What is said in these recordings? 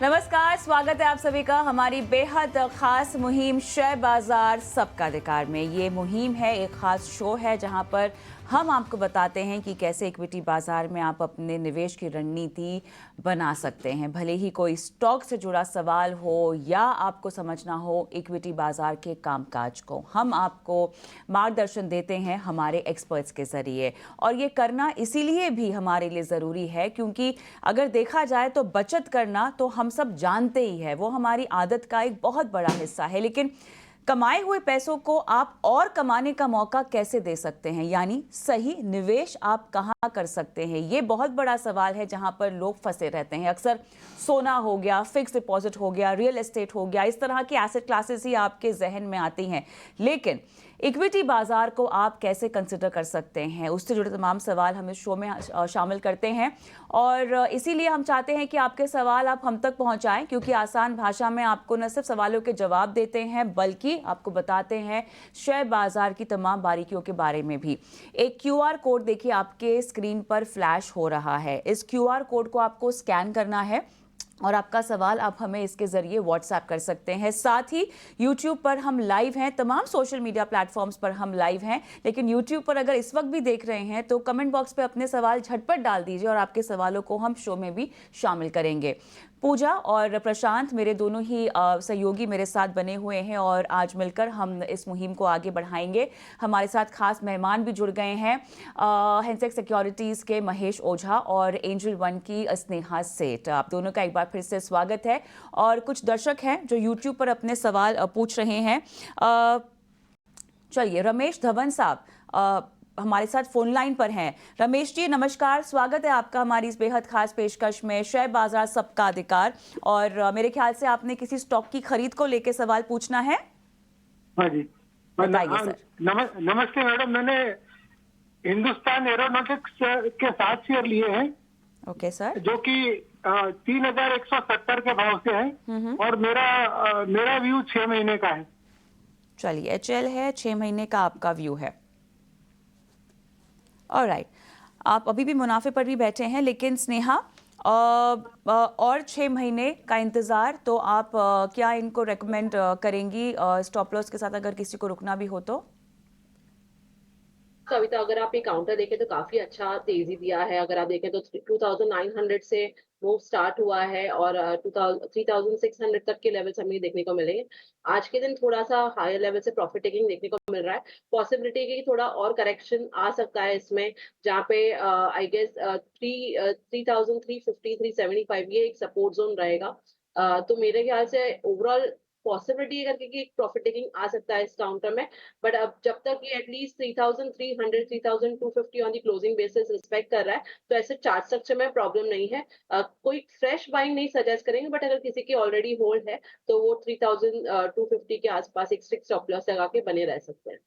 नमस्कार, स्वागत है आप सभी का हमारी बेहद खास मुहिम शेयर बाजार सबका अधिकार में। ये मुहिम है, एक खास शो है जहां पर हम आपको बताते हैं कि कैसे इक्विटी बाजार में आप अपने निवेश की रणनीति बना सकते हैं। भले ही कोई स्टॉक से जुड़ा सवाल हो या आपको समझना हो इक्विटी बाजार के कामकाज को, हम आपको मार्गदर्शन देते हैं हमारे एक्सपर्ट्स के जरिए। और ये करना इसीलिए भी हमारे लिए ज़रूरी है क्योंकि अगर देखा जाए तो बचत करना तो हम सब जानते ही है, वो हमारी आदत का एक बहुत बड़ा हिस्सा है। लेकिन कमाए हुए पैसों को आप और कमाने का मौका कैसे दे सकते हैं, यानी सही निवेश आप कहां कर सकते हैं, ये बहुत बड़ा सवाल है जहां पर लोग फंसे रहते हैं। अक्सर सोना हो गया, फिक्स डिपॉजिट हो गया, रियल एस्टेट हो गया, इस तरह की एसेट क्लासेस ही आपके जहन में आती हैं। लेकिन इक्विटी बाजार को आप कैसे कंसिडर कर सकते हैं, उससे जुड़े तमाम सवाल हम इस शो में शामिल करते हैं। और इसीलिए हम चाहते हैं कि आपके सवाल आप हम तक पहुंचाएं, क्योंकि आसान भाषा में आपको न सिर्फ सवालों के जवाब देते हैं बल्कि आपको बताते हैं शेयर बाजार की तमाम बारीकियों के बारे में भी। एक क्यूआर कोड देखिए आपके स्क्रीन पर फ्लैश हो रहा है। इस क्यूआर कोड को आपको स्कैन करना है और आपका सवाल आप हमें इसके जरिए व्हाट्सएप कर सकते हैं। साथ ही YouTube पर हम लाइव हैं, तमाम सोशल मीडिया प्लेटफॉर्म्स पर हम लाइव हैं, लेकिन YouTube पर अगर इस वक्त भी देख रहे हैं तो कमेंट बॉक्स पे अपने सवाल झटपट डाल दीजिए और आपके सवालों को हम शो में भी शामिल करेंगे। पूजा और प्रशांत मेरे दोनों ही सहयोगी मेरे साथ बने हुए हैं और आज मिलकर हम इस मुहिम को आगे बढ़ाएंगे। हमारे साथ खास मेहमान भी जुड़ गए हैं, हेंसेक्स सिक्योरिटीज़ के महेश ओझा और एंजल वन की स्नेहा सेठ। आप दोनों का एक बार फिर से स्वागत है। और कुछ दर्शक हैं जो यूट्यूब पर अपने सवाल पूछ रहे हैं। चलिए, रमेश धवन साहब हमारे साथ फोन लाइन पर हैं। रमेश जी नमस्कार, स्वागत है आपका हमारी इस बेहद खास पेशकश में शेयर बाजार सबका अधिकार। और मेरे ख्याल से आपने किसी स्टॉक की खरीद को लेकर सवाल पूछना है। हाँ जी, बताइए सर। नमस्ते मैडम, मैंने हिंदुस्तान एरोनॉटिक्स के 7 शेयर लिए हैं। Okay sir. जो कि 3170 के भाव से है और मेरा व्यू 6 महीने का है। चलिए, एचएल है, 6 महीने का आपका व्यू है। ऑलराइट, आप अभी भी मुनाफे पर भी बैठे हैं, लेकिन स्नेहा और 6 महीने का इंतज़ार, तो आप क्या इनको रेकमेंड करेंगी स्टॉप लॉस के साथ अगर किसी को रुकना भी हो तो? कविता, अगर आप ये काउंटर देखें तो काफी अच्छा तेजी दिया है। अगर आप देखें तो 2900 से मूव स्टार्ट हुआ है और 3600 तक के लेवल्स हमें देखने को मिलेंगे। आज के दिन थोड़ा सा हायर लेवल से प्रॉफिट टेकिंग देखने को मिल रहा है। पॉसिबिलिटी की थोड़ा और करेक्शन आ सकता है इसमें, जहाँ पे आई गेस 3350 375 ये एक सपोर्ट जोन रहेगा। तो मेरे ख्याल से ओवरऑल पॉसिबिलिटी है करके कि एक प्रॉफिट टेकिंग आ सकता है इस काउंटर में। बट अब जब तक ये at least 3300 3250 on the closing basis respect कर रहा है, तो ऐसे चार्ट स्ट्रक्चर में प्रॉब्लम नहीं है। कोई फ्रेश बाइंग नहीं सजेस्ट करेंगे, बट अगर किसी की ऑलरेडी होल्ड है तो वो 3250 के आसपास एक स्ट्रिक्ट स्टॉप लॉस लगा के बने रह सकते हैं।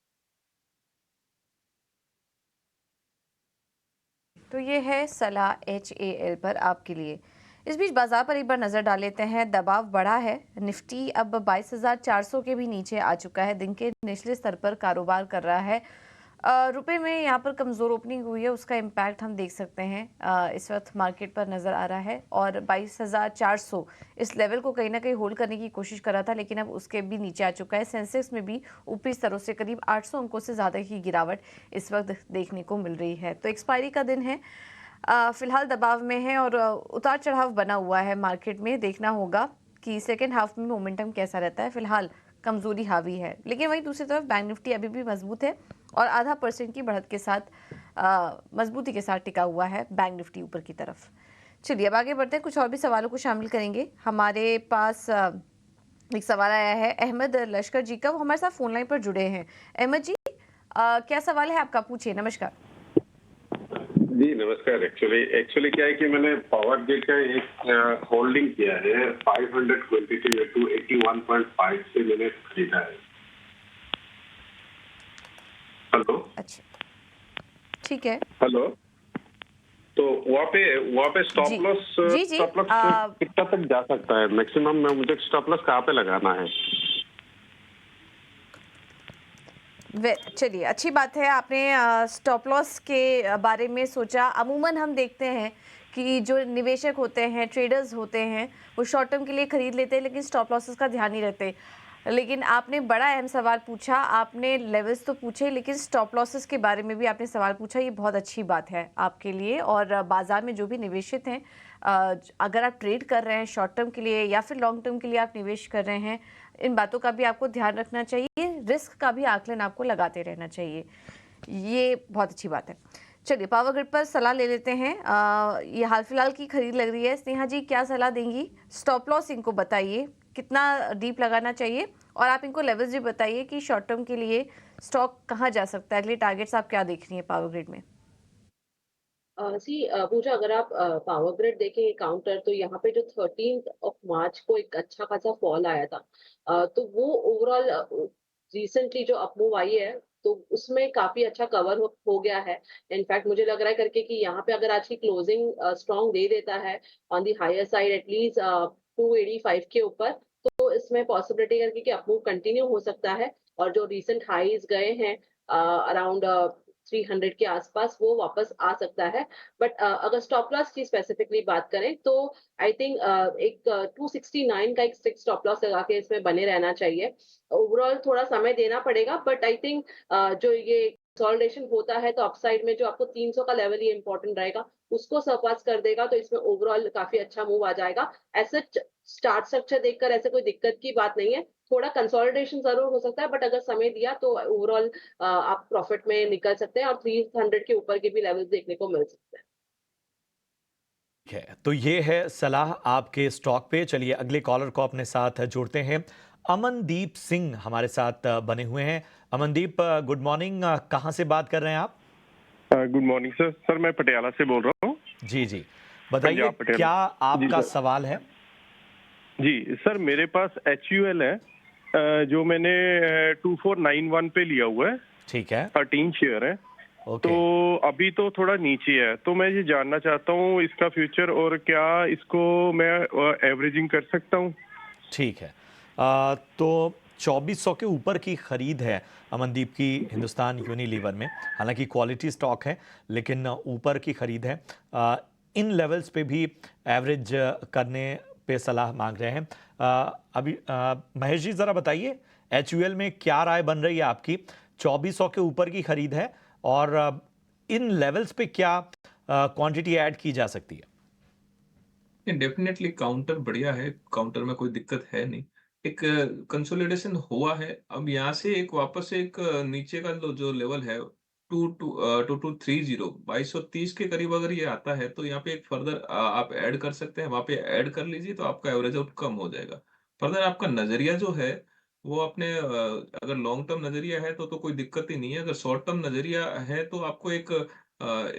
तो ये है सलाह HAL पर आपके लिए। इस बीच बाजार पर एक बार नज़र डाल लेते हैं। दबाव बढ़ा है, निफ्टी अब 22,400 के भी नीचे आ चुका है। दिन के निचले स्तर पर कारोबार कर रहा है। रुपए में यहाँ पर कमज़ोर ओपनिंग हुई है, उसका इम्पैक्ट हम देख सकते हैं इस वक्त मार्केट पर नज़र आ रहा है। और 22,400 इस लेवल को कहीं ना कहीं होल्ड करने की कोशिश कर रहा था, लेकिन अब उसके भी नीचे आ चुका है। सेंसेक्स में भी ऊपरी स्तरों से करीब 800 अंकों से ज़्यादा की गिरावट इस वक्त देखने को मिल रही है। तो एक्सपायरी का दिन है, फिलहाल दबाव में है और उतार चढ़ाव बना हुआ है मार्केट में। देखना होगा कि सेकेंड हाफ में मोमेंटम कैसा रहता है। फिलहाल कमजोरी हावी है, लेकिन वहीं दूसरी तरफ बैंक निफ्टी अभी भी मजबूत है और 0.5% की बढ़त के साथ मजबूती के साथ टिका हुआ है बैंक निफ्टी ऊपर की तरफ। चलिए अब आगे बढ़ते हैं, कुछ और भी सवालों को शामिल करेंगे। हमारे पास एक सवाल आया है अहमद लश्कर जी का, वो हमारे साथ फोन लाइन पर जुड़े हैं। अहमद जी, क्या सवाल है आपका, पूछिए। नमस्कार जी नमस्कार। एक्चुअली क्या है कि मैंने पावर ग्रिड का एक होल्डिंग किया है 522 टू 81.5 से मैंने खरीदा है। हेलो, अच्छा ठीक है। हेलो, तो वहाँ पे स्टॉप लॉस कितना तक जा सकता है मैक्सिमम? मुझे स्टॉप लॉस कहाँ पे लगाना है? चलिए, अच्छी बात है आपने स्टॉप लॉस के बारे में सोचा। अमूमन हम देखते हैं कि जो निवेशक होते हैं, ट्रेडर्स होते हैं, वो शॉर्ट टर्म के लिए खरीद लेते हैं लेकिन स्टॉप लॉसेस का ध्यान नहीं रखते। लेकिन आपने बड़ा अहम सवाल पूछा, आपने लेवल्स तो पूछे लेकिन स्टॉप लॉसेस के बारे में भी आपने सवाल पूछा, ये बहुत अच्छी बात है आपके लिए। और बाज़ार में जो भी निवेशित हैं, अगर आप ट्रेड कर रहे हैं शॉर्ट टर्म के लिए या फिर लॉन्ग टर्म के लिए आप निवेश कर रहे हैं, इन बातों का भी आपको ध्यान रखना चाहिए, रिस्क का भी आकलन आपको लगाते रहना चाहिए। ये बहुत अच्छी बात है। चलिए पावर ग्रिड पर सलाह ले लेते हैं। ये हाल फिलहाल की खरीद लग रही है, स्नेहा जी क्या सलाह देंगी? स्टॉप लॉस इनको बताइए, कितना डीप लगाना चाहिए, और आप इनको लेवल्स भी बताइए कि शॉर्ट टर्म के लिए स्टॉक कहाँ जा सकता है, अगले टारगेट्स आप क्या देख रही हैं पावर ग्रिड में? पूजा, अगर आप पावर ग्रिड देखेंगे काउंटर, तो यहाँ पे जो 13th ऑफ मार्च को एक अच्छा खासा फॉल आया था, तो वो ओवरऑल रिसेंटली जो अपमूव आई है, तो उसमें काफी अच्छा कवर हो गया है। इनफैक्ट मुझे लग रहा है करके कि यहाँ पे अगर आज की क्लोजिंग स्ट्रॉन्ग दे देता है on the higher side at least 285 के ऊपर, तो इसमें पॉसिबिलिटी करके कि अपमूव कंटिन्यू हो सकता है, और जो रिसेंट हाईज गए हैं अराउंड 300 के आसपास, वो वापस आ सकता है। बट अगर स्टॉप लॉस की स्पेसिफिकली बात करें, तो आई थिंक एक 269 का एक स्ट्रिक्ट स्टॉप लॉस लगा के इसमें बने रहना चाहिए। ओवरऑल थोड़ा समय देना पड़ेगा, बट आई थिंक जो ये कंसोलिडेशन होता है, तो अपसाइड में जो आपको 300 का लेवल ही इंपॉर्टेंट रहेगा, उसको सरपास कर देगा तो इसमें ओवरऑल काफी अच्छा मूव आ जाएगा। ऐसे स्टार्ट स्ट्रक्चर देखकर ऐसे कोई दिक्कत की बात नहीं है, थोड़ा कंसोलिडेशन जरूर हो सकता है, बट अगर समय दिया तो ओवरऑल आप प्रॉफिट में निकल सकते हैं, और 300 के ऊपर के भी लेवल्स देखने को मिल सकते हैं। ठीक है, तो ये है सलाह आपके स्टॉक पे। चलिए अगले कॉलर को अपने साथ जोड़ते हैं। अमनदीप सिंह हमारे साथ बने हुए हैं। अमनदीप गुड मॉर्निंग, कहाँ से बात कर रहे हैं आप? Good morning sir. सर मैं पटियाला से बोल रहा हूँ। जी जी, बताइए पंजाब, पटियाला। क्या जी आपका सर। सवाल है? जी सर, मेरे पास HUL है, जो मैंने 2491 पे लिया हुआ है, ठीक है, 13 शेयर है। ओके। तो अभी तो थोड़ा नीचे है, तो मैं ये जानना चाहता हूँ इसका फ्यूचर, और क्या इसको मैं एवरेजिंग कर सकता हूँ? ठीक है, तो 2400 के ऊपर की खरीद है अमनदीप की हिंदुस्तान यूनिलीवर में। हालांकि क्वालिटी स्टॉक है लेकिन ऊपर की खरीद है। इन लेवल्स पे भी एवरेज करने पे सलाह मांग रहे हैं। अभी महेश जी ज़रा बताइए HUL में क्या राय बन रही है आपकी? 2400 के ऊपर की खरीद है और इन लेवल्स पे क्या क्वांटिटी ऐड की जा सकती है? डेफिनेटली काउंटर बढ़िया है, काउंटर में कोई दिक्कत है नहीं। एक कंसोलिडेशन हुआ है, अब यहाँ से एक वापस एक नीचे का जो लेवल है 2230 2230 के करीब अगर ये आता है, तो यहाँ पे एक फर्दर आप ऐड कर सकते हैं, वहां पे ऐड कर लीजिए तो आपका एवरेज आउट कम हो जाएगा। फर्दर आपका नजरिया जो है वो अपने अगर लॉन्ग टर्म नजरिया है तो कोई दिक्कत ही नहीं है। अगर शॉर्ट टर्म नजरिया है तो आपको एक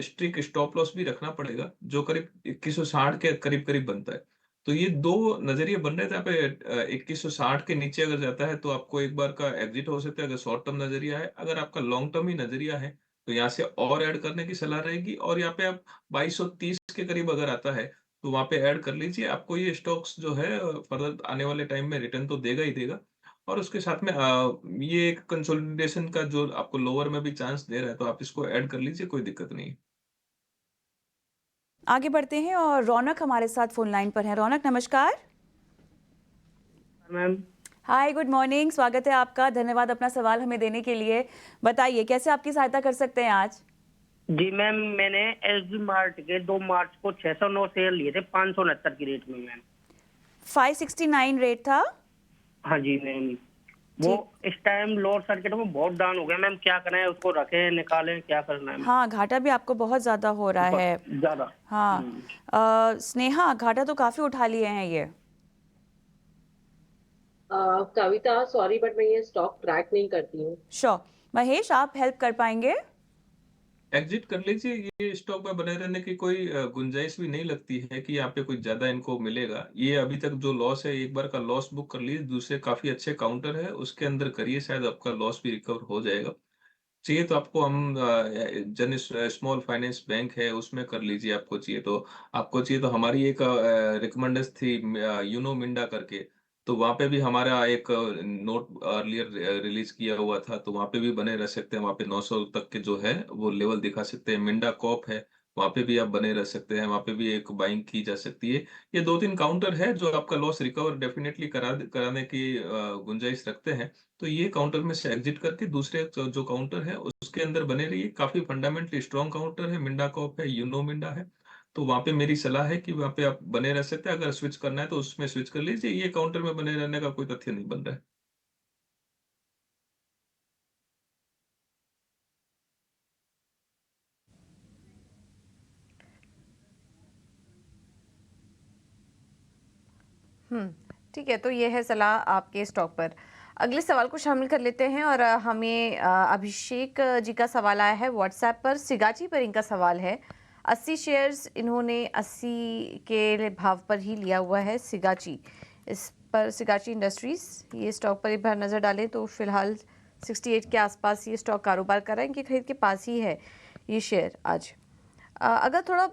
स्ट्रिक्ट स्टॉप लॉस भी रखना पड़ेगा, जो करीब 2160 के करीब करीब बनता है। तो ये दो नजरिए बन रहे थे, यहाँ पे 2160 के नीचे अगर जाता है तो आपको एक बार का एग्जिट हो सकता है, अगर शॉर्ट टर्म नजरिया है। अगर आपका लॉन्ग टर्म ही नजरिया है तो यहाँ से और ऐड करने की सलाह रहेगी, और यहाँ पे आप 2230 के करीब अगर आता है तो वहां पे ऐड कर लीजिए। आपको ये स्टॉक्स जो है फर्दर आने वाले टाइम में रिटर्न तो देगा ही देगा, और उसके साथ में ये एक कंसोलिडेशन का जो आपको लोअर में भी चांस दे रहा है, तो आप इसको ऐड कर लीजिए, कोई दिक्कत नहीं है। आगे बढ़ते हैं और रौनक हमारे साथ फोन लाइन पर है। रौनक नमस्कार। मैम हाय, गुड मॉर्निंग, स्वागत है आपका। धन्यवाद अपना सवाल हमें देने के लिए। बताइए कैसे आपकी सहायता कर सकते हैं आज? जी मैम, मैंने SG मार्ट के 2 मार्च को 609 शेयर लिए थे 569 की रेट में मैम। 569 रेट था? हाँ जी मैम, वो इस टाइम लोअर सर्किट में बहुत डाउन हो गया मैम, क्या करें, उसको रखें निकालें, क्या करना है? हाँ, घाटा भी आपको बहुत ज्यादा हो रहा है। ज्यादा। हाँ, स्नेहा घाटा तो काफी उठा लिए हैं ये। कविता, सॉरी बट मैं ये स्टॉक ट्रैक नहीं करती हूँ। श्योर, महेश आप हेल्प कर पाएंगे? एग्जिट कर लीजिए, ये स्टॉक में बने रहने की कोई गुंजाइश भी नहीं लगती है कि यहाँ पे कुछ ज्यादा इनको मिलेगा। ये अभी तक जो लॉस है, एक बार का लॉस बुक कर लीजिए, दूसरे काफी अच्छे काउंटर है उसके अंदर करिए, शायद आपका लॉस भी रिकवर हो जाएगा। चाहिए तो आपको हम जन स्मॉल फाइनेंस बैंक है उसमें कर लीजिए, आपको चाहिए तो। हमारी एक रिकमेंडेशन थी यूनो मिंडा करके, तो वहां पे भी हमारा एक नोट अर्लियर रिलीज किया हुआ था, तो वहां पे भी बने रह सकते हैं। वहां पे 900 तक के जो है वो लेवल दिखा सकते हैं। मिंडा कॉप है वहाँ पे भी आप बने रह सकते हैं, वहाँ पे भी एक बाइंग की जा सकती है। ये 2-3 काउंटर है जो आपका लॉस रिकवर डेफिनिटली कराने की गुंजाइश रखते हैं। तो ये काउंटर में से एग्जिट करके दूसरे जो काउंटर है उसके अंदर बने रहिए। काफ़ी फंडामेंटली स्ट्रॉन्ग काउंटर है, मिंडा कॉर्प है, यूनो मिंडा है। तो वहाँ पे मेरी सलाह है कि वहाँ पे आप बने रह सकते हैं। अगर स्विच करना है तो उसमें स्विच कर लीजिए। ये काउंटर में बने रहने का कोई तथ्य नहीं बन रहा है। ठीक है, तो ये है सलाह आपके स्टॉक पर। अगले सवाल को शामिल कर लेते हैं और हमें अभिषेक जी का सवाल आया है व्हाट्सएप पर। सिगाची पर इनका सवाल है, 80 शेयर्स इन्होंने 80 के भाव पर ही लिया हुआ है सिगाची। इस पर सिगाची इंडस्ट्रीज, ये स्टॉक पर एक बार नज़र डालें तो फिलहाल 68 के आसपास ये स्टॉक कारोबार कर रहा है। इनकी खरीद के पास ही है ये शेयर आज। अगर थोड़ा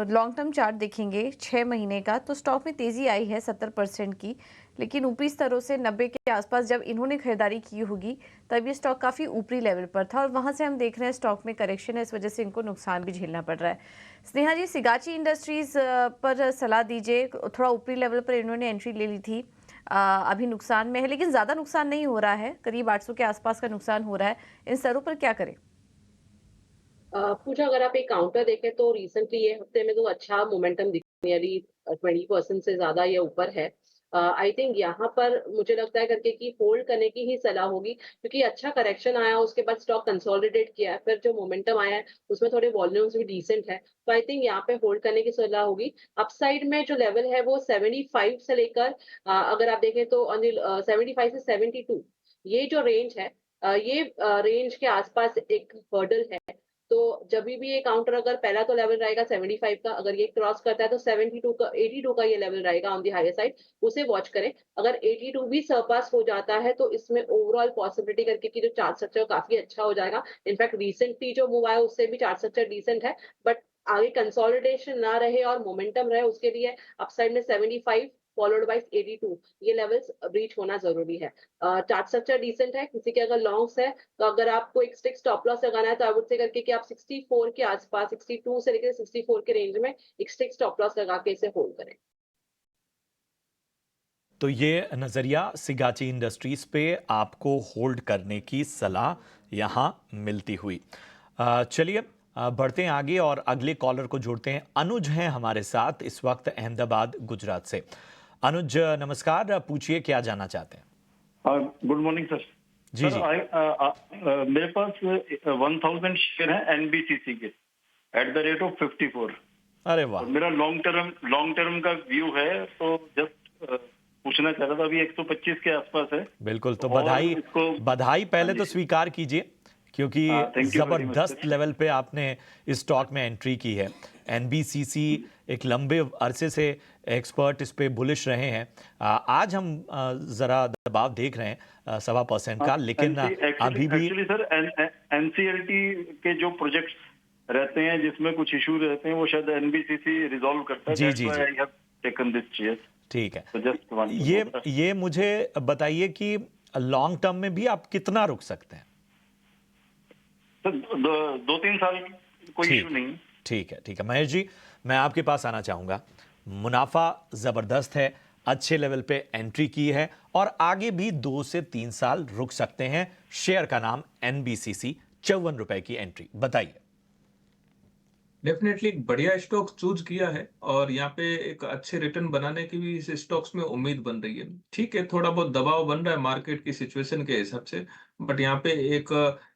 लॉन्ग टर्म चार्ट देखेंगे 6 महीने का, तो स्टॉक में तेज़ी आई है 70% की, लेकिन ऊपरी स्तरों से 90 के आसपास जब इन्होंने खरीदारी की होगी तब ये स्टॉक काफ़ी ऊपरी लेवल पर था और वहाँ से हम देख रहे हैं स्टॉक में करेक्शन है, इस वजह से इनको नुकसान भी झेलना पड़ रहा है। स्नेहा जी, सिगाची इंडस्ट्रीज़ पर सलाह दीजिए। थोड़ा ऊपरी लेवल पर इन्होंने एंट्री ले ली थी, अभी नुकसान में है, लेकिन ज़्यादा नुकसान नहीं हो रहा है, करीब 800 के आसपास का नुकसान हो रहा है। इन स्तरों पर क्या करें? पूजा, अगर आप एक काउंटर देखें तो रिसेंटली ये हफ्ते में तो अच्छा मोमेंटम दिख, नियरली 20% से ज्यादा ये ऊपर है। आई थिंक यहाँ पर मुझे लगता है करके कि होल्ड करने की ही सलाह होगी, क्योंकि अच्छा करेक्शन आया, उसके बाद स्टॉक कंसोलिडेट किया है, फिर जो मोमेंटम आया है उसमें थोड़े वॉल्यूम्स भी डिसेंट है, तो आई थिंक यहाँ पे होल्ड करने की सलाह होगी। अपसाइड में जो लेवल है वो 75 से लेकर अगर आप देखें तो अनिल 75 से 72, ये जो रेंज है, ये रेंज के आसपास एक हर्डल है। तो जब भी ये काउंटर, अगर पहला तो लेवल रहेगा 75 का, अगर ये क्रॉस करता है तो 72 का 82 का ये लेवल रहेगा ऑन द हायर साइड, उसे वॉच करें। अगर 82 भी सरपास हो जाता है तो इसमें ओवरऑल पॉसिबिलिटी करके कि जो चार्ट स्ट्रक्चर काफी अच्छा हो जाएगा। इनफैक्ट रिसेंटली जो मूव आया उससे भी चार्ट स्ट्रक्चर डिसेंट है, बट आगे कंसोलिडेशन ना रहे और मोमेंटम रहे उसके लिए अपसाइड में 75 फॉलोड बाय 82, ये लेवल्स ब्रीच होना जरूरी है। चार्ट स्ट्रक्चर डिसेंट है, किसी के अगर लॉन्ग्स है तो अगर आपको एक स्टिक स्टॉप लॉस लगाना है तो आई वुड से करके कि आप 64 के आसपास, 62 से लेकर 64 के रेंज में एक स्टिक स्टॉप लॉस लगा के इसे होल्ड करें। तो ये नज़रिया सिगाची इंडस्ट्रीज पे आपको होल्ड करने की सलाह यहाँ मिलती हुई। चलिए बढ़ते हैं आगे और अगले कॉलर को जोड़ते हैं। अनुज हैं हमारे साथ इस वक्त अहमदाबाद, गुजरात से। अनुज नमस्कार, पूछिए क्या जानना चाहते हैं। Good morning sir. जी जी। मेरे पास 1000 शेयर है एनबीसीसी के एट द रेट ऑफ 54। अरे वाह। मेरा लॉन्ग टर्म का व्यू है, तो जस्ट पूछना चाह रहा था, अभी 125 के आसपास है। बिल्कुल, तो बधाई पहले तो स्वीकार कीजिए, क्योंकि जबरदस्त लेवल पे आपने इस स्टॉक में एंट्री की है। एनबीसीसी एक लंबे अरसे से एक्सपर्ट इस पे बुलिश रहे हैं। आज हम जरा दबाव देख रहे हैं 1.25% का, लेकिन अभी भी एक्चुअली सर एनसीएलटी के जो प्रोजेक्ट्स रहते हैं जिसमें कुछ इशू रहते हैं वो शायद एनबीसीसी रिजॉल्व करता है। जी जी जी। I have taken this share. ठीक है, तो जस्ट वन, ये मुझे बताइए कि लॉन्ग टर्म में भी आप कितना रुक सकते हैं? सर 2-3 साल कोई इशू नहीं। ठीक है महेश जी, मैं आपके पास आना चाहूंगा। मुनाफा जबरदस्त है, अच्छे लेवल पे एंट्री की है और आगे भी 2 से 3 साल रुक सकते हैं। शेयर का नाम एनबीसीसी, 54 रुपए की एंट्री, बताइए। डेफिनेटली एक बढ़िया स्टॉक चूज किया है और यहाँ पे एक अच्छे रिटर्न बनाने की भी इस स्टॉक्स में उम्मीद बन रही है। ठीक है, थोड़ा बहुत दबाव बन रहा है मार्केट की सिचुएशन के हिसाब से, बट यहाँ पे एक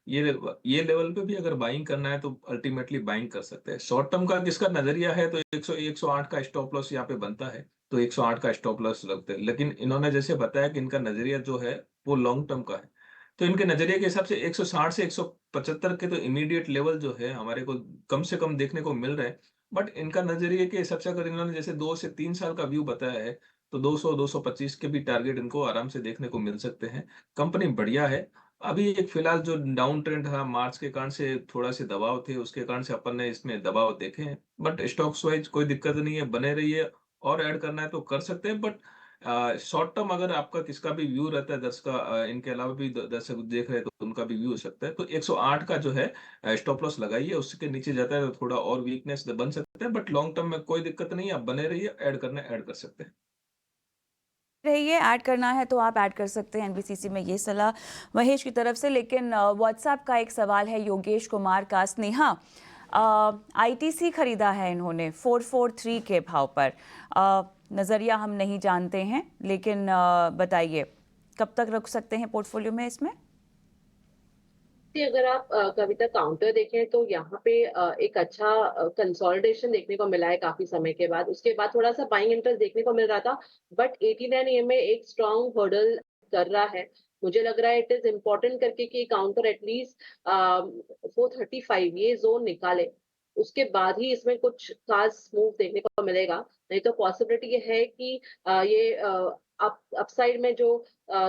ये लेवल पे भी अगर बाइंग करना है तो अल्टीमेटली बाइंग कर सकते हैं। शॉर्ट टर्म का किसका नजरिया है तो 108 का स्टॉप लॉस यहाँ पे बनता है, तो 108 का स्टॉप लॉस लगते हैं। लेकिन इन्होंने जैसे बताया कि इनका नजरिया जो है वो लॉन्ग टर्म का है, तो इनके नजरिए के हिसाब से 160 से 175 के तो इमीडिएट लेवल जो है हमारे को कम से कम देखने को मिल रहे हैं। बट इनका नजरिए के हिसाब से अगर इन्होंने जैसे 2 से 3 साल का व्यू बताया है तो 200-225 के भी टारगेट इनको आराम से देखने को मिल सकते हैं। कंपनी बढ़िया है। अभी एक फिलहाल जो डाउन ट्रेंड था मार्च के कारण से थोड़ा से दबाव थे, उसके कारण से अपन ने इसमें दबाव देखे हैं, बट स्टॉक्स वाइज कोई दिक्कत नहीं है, बने रहिए और ऐड करना है तो कर सकते हैं। बट शॉर्ट टर्म अगर आपका किसका भी व्यू रहता है, इनके अलावा भी दर्शक देख रहे हैं तो उनका भी व्यू हो सकता है, तो 108 का जो है स्टॉप लॉस लगाइए। उसके नीचे जाता है तो थोड़ा और वीकनेस बन सकता है, बट लॉन्ग टर्म में कोई दिक्कत नहीं है, आप बने रहिए, ऐड कर सकते हैं। रहिए, ऐड करना है तो आप ऐड कर सकते हैं। एनबीसीसी में ये सलाह महेश की तरफ से। लेकिन व्हाट्सएप का एक सवाल है योगेश कुमार का। स्नेहा, आईटीसी खरीदा है इन्होंने 443 के भाव पर। नज़रिया हम नहीं जानते हैं, लेकिन बताइए कब तक रख सकते हैं पोर्टफोलियो में इसमें? अगर आप कविता काउंटर देखें तो यहाँ पे एक अच्छा कंसोलिडेशन देखने को मिला है काफी समय के बाद। उसके बाद थोड़ा सा बाइंग इंटरेस्ट देखने को मिल रहा था, बट 89 EM में एक स्ट्रॉन्ग हर्डल कर रहा है। मुझे लग रहा है इट इज इम्पोर्टेंट करके कि काउंटर एटलीस्ट 435 ये जोन निकाले, उसके बाद ही इसमें कुछ खास मूव देखने को मिलेगा। नहीं तो पॉसिबिलिटी ये है कि ये अपसाइड में जो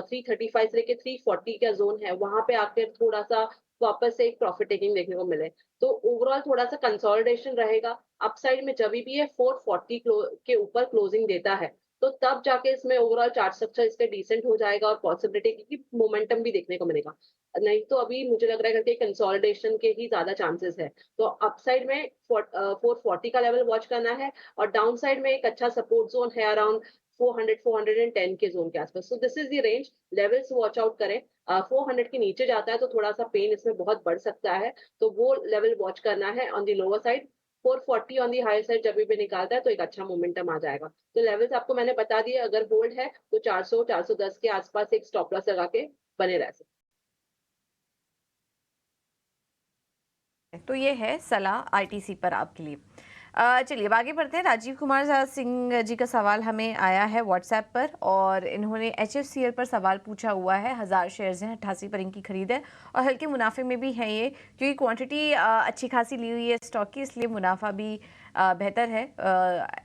335 से लेके 340 का जोन है वहां पे आकर थोड़ा सा वापस से एक प्रॉफिट टेकिंग देखने को मिले। तो ओवरऑल थोड़ा सा कंसोलिडेशन रहेगा। अपसाइड में जब भी ये 440 के ऊपर क्लोजिंग देता है तो तब जाके इसमें ओवरऑल चार्ट स्ट्रक्चर इसका डिसेंट हो जाएगा और पॉसिबिलिटी की मोमेंटम भी देखने को मिलेगा। नहीं तो अभी मुझे लग रहा है कि कंसोलिडेशन के ही ज्यादा चांसेस है। तो अपसाइड में 440 का लेवल वॉच करना है और डाउन साइड में एक अच्छा सपोर्ट जोन है अराउंड 400 410 के जोन के आसपास। So this is the range, levels watch out करें। 400 के नीचे जाता है तो थोड़ा सा पेन इसमें बहुत बढ़ सकता है, तो वो लेवल वॉच करना है। On the lower side 440 on the higher side जब भी निकालता है तो एक अच्छा मोमेंटम आ जाएगा। तो लेवल्स आपको मैंने बता दिए, अगर होल्ड है तो 400 410 के आसपास एक स्टॉप लॉस लगा के बने रह सकते। तो ये है सलाह आईटीसी पर आपके लिए। चलिए अब आगे बढ़ते हैं। राजीव कुमार सिंह जी का सवाल हमें आया है व्हाट्सएप पर और इन्होंने HFCL पर सवाल पूछा हुआ है। 1000 शेयर्स हैं, 88 पर इनकी खरीद है और हल्के मुनाफे में भी हैं ये, क्योंकि क्वांटिटी अच्छी खासी ली हुई है स्टॉक की, इसलिए मुनाफा भी बेहतर है।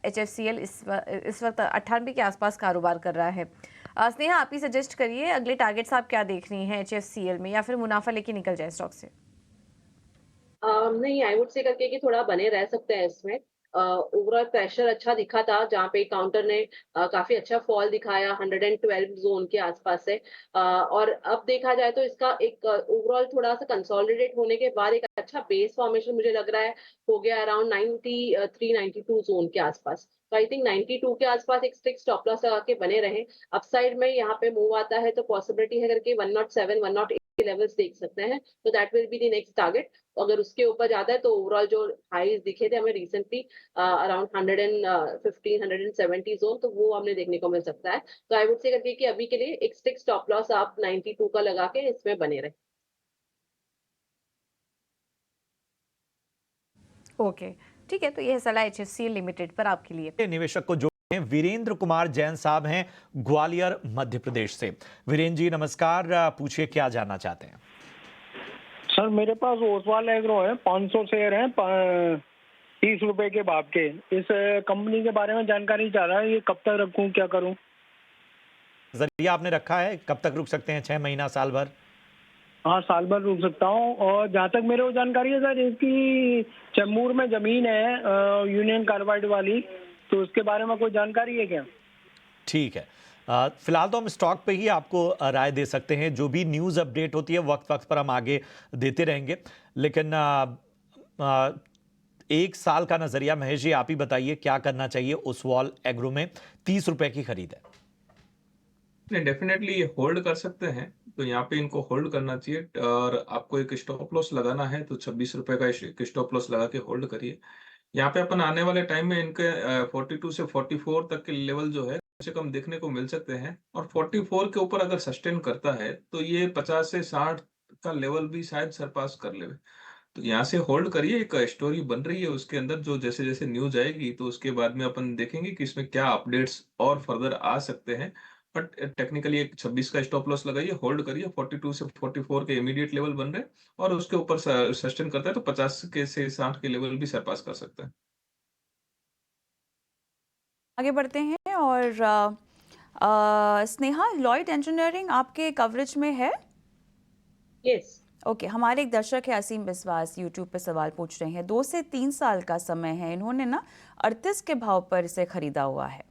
HFCL इस वक्त 98 के आसपास कारोबार कर रहा है। स्नेहा, आप ही सजेस्ट करिए अगले टारगेट्स आप क्या देख रही हैं HFCL में, या फिर मुनाफा लेके निकल जाए स्टॉक से? नहीं, आई वुड से करके कि थोड़ा बने रह सकते हैं इसमें। ओवरऑल प्रेशर अच्छा दिखा था जहाँ पे काउंटर ने काफी अच्छा फॉल दिखाया 112 जोन के आसपास से। और अब देखा जाए तो इसका एक ओवरऑल थोड़ा सा कंसोलिडेट होने के बाद एक अच्छा बेस फॉर्मेशन मुझे लग रहा है हो गया अराउंड 93 92 जोन के आसपास। तो आई थिंक 92 के आसपास एक स्ट्रिक्ट स्टॉप लॉस लगा के बने रहे। अपसाइड में यहाँ पे मूव आता है तो पॉसिबिलिटी है करके 107 108 के लेवल्स देख सकते हैं, तो that will be the next target. अगर उसके ऊपर जाता है तो ओवरऑल जो हाईज दिखे थे हमें रिसेंटली अराउंड 115 170 जोन, तो वो हमें देखने को मिल सकता है। तो आई वुड से करके कि अभी के लिए एक स्टिक स्टॉप लॉस आप 92 का लगा के इसमें बने रहे। ओके, ठीक है। तो यह सलाह HFCL लिमिटेड पर आपके लिए। निवेशक को जोड़े हैं वीरेंद्र कुमार जैन साहब हैं ग्वालियर मध्य प्रदेश से। वीरेंद्र जी नमस्कार, पूछिए क्या जानना चाहते हैं? सर मेरे पास ओसवाल एग्रो है, 500 शेयर हैं 30 रुपए के भाव के। इस कंपनी के बारे में जानकारी चाह रहा है, ये कब तक रखूं, क्या करूं? जरिया आपने रखा है, कब तक रुक सकते हैं? 6 महीना, साल भर? हाँ, साल भर रुक सकता हूँ। और जहाँ तक मेरे को जानकारी है सर, इसकी चेंबूर में जमीन है यूनियन कार्बाइड वाली, तो उसके बारे में कोई जानकारी है क्या? ठीक है, फिलहाल तो हम स्टॉक पे ही आपको राय दे सकते हैं। जो भी न्यूज़ अपडेट होती है वक्त वक्त पर हम आगे देते रहेंगे, लेकिन 1 साल का नजरिया महेश जी आप ही बताइए क्या करना चाहिए। ओसवाल एग्रो में 30 रुपए की खरीद है। डेफिनेटली ये होल्ड कर सकते हैं, तो यहाँ पे इनको होल्ड करना चाहिए। और आपको एक स्टॉप लॉस लगाना है तो 26 रुपए का स्टॉप लॉस लगा के होल्ड करिए। यहाँ पे अपन आने वाले टाइम में इनके 42 से 44 तक के लेवल जो है कम से कम देखने को मिल सकते हैं, और 44 के ऊपर अगर सस्टेन करता है तो ये 50 से 60 का लेवल भी शायद सरपास कर ले। तो यहाँ से होल्ड करिए, एक स्टोरी बन रही है उसके अंदर, जो जैसे जैसे न्यूज आएगी तो उसके बाद में अपन देखेंगे कि इसमें क्या अपडेट्स और फर्दर आ सकते हैं। बट टेक्निकली एक 26 का स्टॉप लॉस लगाइए, होल्ड करिए। 42 से 44 के इमीडिएट लेवल बन रहे हैं, और उसके ऊपर सस्टेन करता है तो 50 के से 60 के लेवल भी सरपास कर सकता है। आगे बढ़ते हैं और स्नेहा, लॉयड इंजीनियरिंग आपके कवरेज में है? यस। ओके, हमारे एक दर्शक है असीम विश्वास, यूट्यूब पे सवाल पूछ रहे हैं। 2 से 3 साल का समय है, इन्होंने ना 38 के भाव पर इसे खरीदा हुआ है।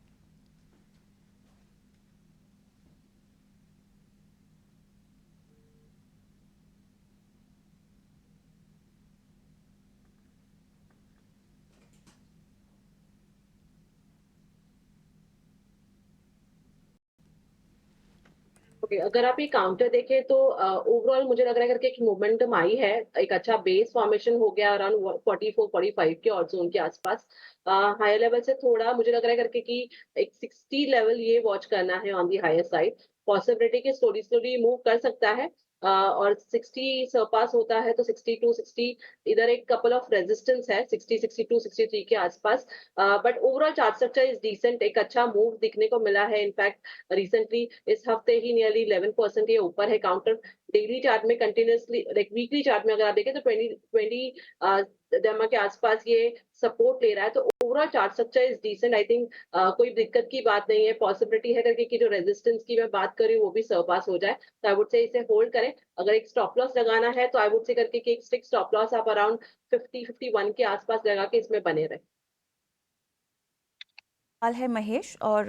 ओके, अगर आप ये काउंटर देखें तो ओवरऑल मुझे लग रहा है करके एक मोमेंटम आई है, एक अच्छा बेस फॉर्मेशन हो गया अराउंड 44-45 के ऑड जोन के आसपास। हायर लेवल से थोड़ा मुझे लग रहा है करके कि एक 60 लेवल ये वॉच करना है on the higher side. Possibility के स्लोली स्लोली मूव कर सकता है, और 60 सरपास होता है तो 62 60 इधर एक कपल ऑफ रेजिस्टेंस है 60 62 63 के आसपास। But overall chart structure is decent, एक अच्छा मूव दिखने को मिला है। इनफैक्ट रिसेंटली इस हफ्ते ही नियरली 11% ये ऊपर है काउंटर। डेली चार्ट में कंटिन्यूसली, लाइक वीकली चार्ट में अगर आप देखें तो 20 दमा के आसपास ये सपोर्ट ले रहा है। तो overall chart structure is decent, I think कोई दिक्कत की बात नहीं है। पॉसिबिलिटी है करके कि जो रेजिस्टेंस की मैं बात करी वो भी सरपास हो जाए, तो आई वुड से इसे होल्ड करें। अगर एक स्टॉप लॉस लगाना है तो आई वुड से करके कि एक स्ट्रिक्ट स्टॉप लॉस आप अराउंड 50-51 के आसपास लगा के इसमें बने रहे। सवाल है महेश, और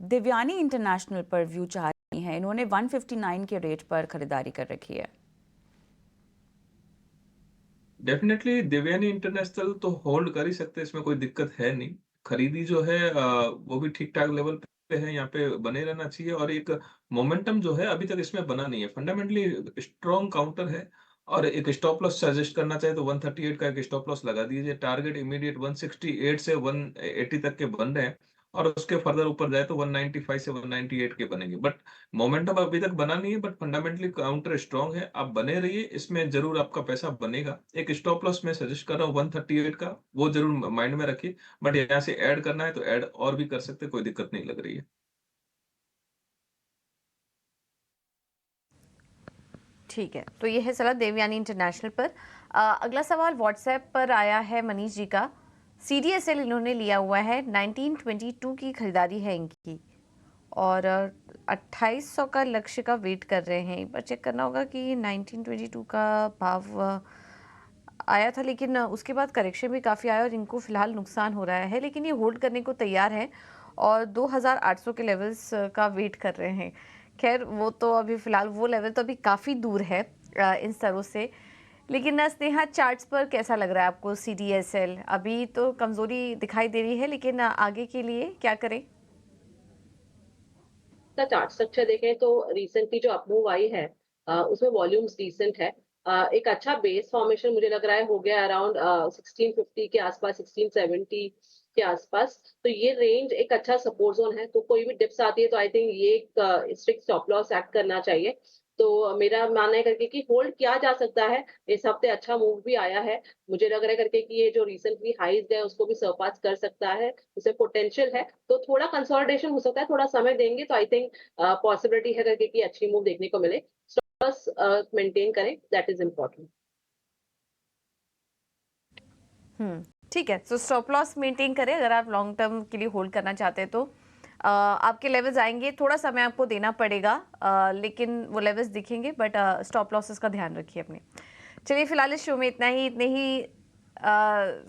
दिव्यानी इंटरनेशनल पर व्यू चाह रही हैं। इन्होंने 159 के रेट पर खरीदारी कर रखी है। डेफिनेटली देवयानी इंटरनेशनल तो होल्ड कर ही सकते हैं, इसमें कोई दिक्कत है नहीं। खरीदी जो है वो भी ठीक ठाक लेवल पे है, यहाँ पे बने रहना चाहिए। और एक मोमेंटम जो है अभी तक इसमें बना नहीं है, फंडामेंटली स्ट्रॉन्ग काउंटर है। और एक स्टॉप लॉस सजेस्ट करना चाहे तो 138 का एक स्टॉप लॉस लगा दीजिए। टारगेट इमीडिएट 168 से 180 तक के बन रहे हैं, और उसके फर्दर ऊपर जाए तो 195 से 198 के बनेंगे। बट मोमेंटम अभी तक बना नहीं है, बट फंडामेंटली काउंटर स्ट्रांग है। आप बने रहिए, इसमें जरूर आपका पैसा बनेगा। एक स्टॉप लॉस मैं सजेस्ट कर रहा हूँ 138 का, वो जरूर माइंड में रखिए। बट यहाँ से ऐड करना है तो ऐड और भी कर सकते, कोई दिक्कत नहीं लग रही है। ठीक है, तो ये है सलाह देवयानी इंटरनेशनल पर। अगला सवाल व्हाट्सएप पर आया है मनीष जी का। CDSL इन्होंने लिया हुआ है, 1922 की खरीदारी है इनकी, और 2800 का लक्ष्य का वेट कर रहे हैं। एक बार चेक करना होगा कि 1922 का भाव आया था, लेकिन उसके बाद करेक्शन भी काफ़ी आया और इनको फिलहाल नुकसान हो रहा है। लेकिन ये होल्ड करने को तैयार है और 2800 के लेवल्स का वेट कर रहे हैं। खैर वो तो अभी फ़िलहाल वो लेवल तो अभी काफ़ी दूर है इन स्तरों से। लेकिन स्नेहा, चार्ट्स पर कैसा लग रहा है आपको CDSL? अभी तो कमज़ोरी दिखाई दे रही है, लेकिन आगे के लिए क्या करें? का चार्ट स्ट्रक्चर देखें तो रिसेंटली जो अपमूव आई है उसमें वॉल्यूम्स डिसेंट है। एक अच्छा बेस फॉर्मेशन मुझे लग रहा है हो गया अराउंड 1650 के आसपास, 1670 के आसपास। तो ये रेंज एक अच्छा सपोर्ट जोन है। तो कोई भी डिप्स आती है तो आई थिंक ये एक स्ट्रिक्ट स्टॉप लॉस एक्ट करना चाहिए। तो मेरा मानना है करके कि होल्ड किया जा सकता है। इस हफ्ते अच्छा मूव भी आया है, मुझे लग रहा है करके कि ये जो रिसेंटली हाईज गए उसको भी सरपास कर सकता है, उसे पोटेंशियल है। तो थोड़ा कंसोलिडेशन हो सकता है, थोड़ा समय देंगे तो आई थिंक पॉसिबिलिटी है करके कि अच्छी मूव देखने को मिले। बस मेंटेन करें, दैट इज इम्पोर्टेंट। ठीक है, तो स्टॉप लॉस मेंटेन करें अगर आप लॉन्ग टर्म के लिए होल्ड करना चाहते हैं। तो आपके लेवल्स आएंगे, थोड़ा समय आपको देना पड़ेगा, लेकिन वो लेवल्स दिखेंगे। बट स्टॉप लॉसेस का ध्यान रखिए अपने। चलिए फिलहाल इस शो में इतना ही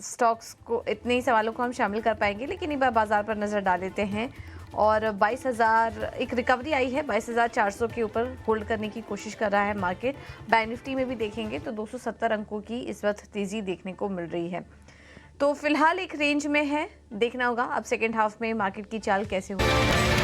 स्टॉक्स को, इतने ही सवालों को हम शामिल कर पाएंगे। लेकिन एक बार बाजार पर नज़र डाल लेते हैं, और 22,000 एक रिकवरी आई है, 22,400 के ऊपर होल्ड करने की कोशिश कर रहा है मार्केट। बैंक निफ्टी में भी देखेंगे तो 270 अंकों की इस वक्त तेज़ी देखने को मिल रही है। तो फिलहाल एक रेंज में है, देखना होगा अब सेकेंड हाफ में मार्केट की चाल कैसे होगी।